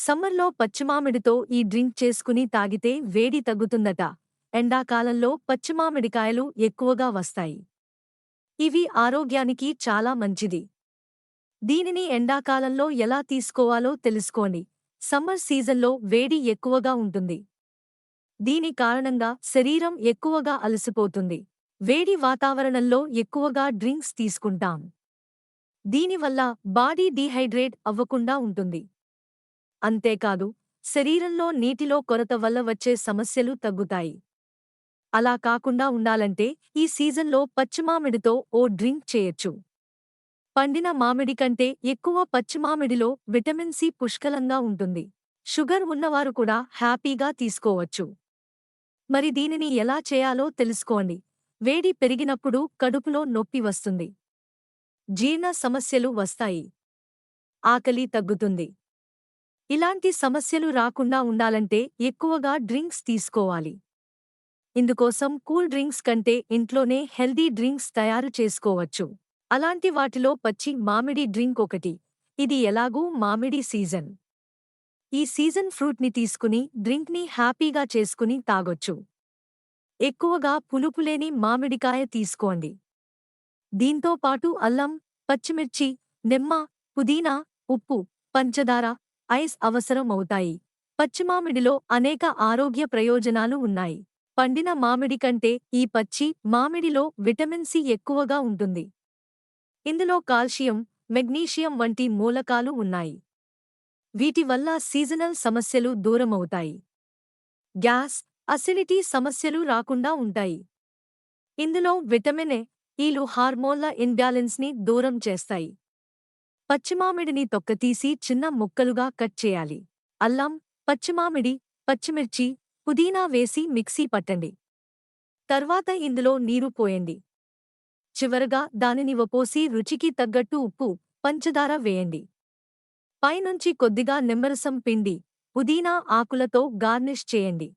సమ్మర్లో పచ్చిమామిడితో ఈ డ్రింక్ చేసుకుని తాగితే వేడి తగ్గుతుందట. ఎండాకాలంలో పచ్చిమామిడికాయలు ఎక్కువగా వస్తాయి. ఇవి ఆరోగ్యానికి చాలా మంచిది. దీనిని ఎండాకాలంలో ఎలా తీసుకోవాలో తెలుసుకోండి. సమ్మర్ సీజన్లో వేడి ఎక్కువగా ఉంటుంది. దీని కారణంగా శరీరం ఎక్కువగా అలసిపోతుంది. వేడి వాతావరణంలో ఎక్కువగా డ్రింక్స్ తీసుకుంటాం. దీనివల్ల బాడీ డీహైడ్రేట్ అవ్వకుండా ఉంటుంది. అంతేకాదు, శరీరంలో నీటిలో కొరత వల్ల వచ్చే సమస్యలు తగ్గుతాయి. అలా కాకుండా ఉండాలంటే ఈ సీజన్లో పచ్చిమామిడితో ఓ డ్రింక్ చేయొచ్చు. పండిన మామిడి కంటే ఎక్కువ పచ్చిమామిడిలో విటమిన్ సి పుష్కలంగా ఉంటుంది. షుగర్ ఉన్నవారు కూడా హ్యాపీగా తీసుకోవచ్చు. మరి దీనిని ఎలా చేయాలో తెలుసుకోండి. వేడి పెరిగినప్పుడు కడుపులో నొప్పి వస్తుంది. జీర్ణ సమస్యలు వస్తాయి. ఆకలి తగ్గుతుంది. ఇలాంటి సమస్యలు రాకుండా ఉండాలంటే ఎక్కువగా డ్రింక్స్ తీసుకోవాలి. ఇందుకోసం కూల్ డ్రింక్స్ కంటే ఇంట్లోనే హెల్దీ డ్రింక్స్ తయారు చేసుకోవచ్చు. అలాంటి వాటిలో పచ్చి మామిడి డ్రింక్ ఒకటి. ఇది ఎలాగూ మామిడి సీజన్. ఈ సీజన్ ఫ్రూట్ని తీసుకుని డ్రింక్ని హ్యాపీగా చేసుకుని తాగొచ్చు. ఎక్కువగా పులుపులేని మామిడికాయ తీసుకోండి. దీంతో పాటు అల్లం, పచ్చిమిర్చి, నిమ్మ, పుదీనా, ఉప్పు, పంచదార, ఐస్ అవసరం అవుతాయి. పచ్చిమామిడిలో అనేక ఆరోగ్య ప్రయోజనాలు ఉన్నాయి. పండిన మామిడి కంటే ఈ పచ్చి మామిడిలో విటమిన్ సి ఎక్కువగా ఉంటుంది. ఇందులో కాల్షియం, మెగ్నీషియం వంటి మూలకాలు ఉన్నాయి. వీటి వల్ల సీజనల్ సమస్యలు దూరమవుతాయి. గ్యాస్, అసిడిటీ సమస్యలు రాకుండా ఉంటాయి. ఇందులో విటమిన్ ఎ, ఈలు హార్మోన్ల ఇన్బ్యాలెన్స్ని దూరం చేస్తాయి. పచ్చిమామిడిని తొక్కతీసి చిన్న ముక్కలుగా కట్ చేయాలి. అల్లం, పచ్చిమామిడి, పచ్చిమిర్చి, పుదీనా వేసి మిక్సీ పట్టండి. తర్వాత ఇందులో నీరు పోయండి. చివరగా దానిని వపోసి రుచికి తగ్గట్టు ఉప్పు, పంచదార వేయండి. పైనుంచి కొద్దిగా నిమ్మరసం పిండి, పుదీనా ఆకులతో గార్నిష్ చేయండి.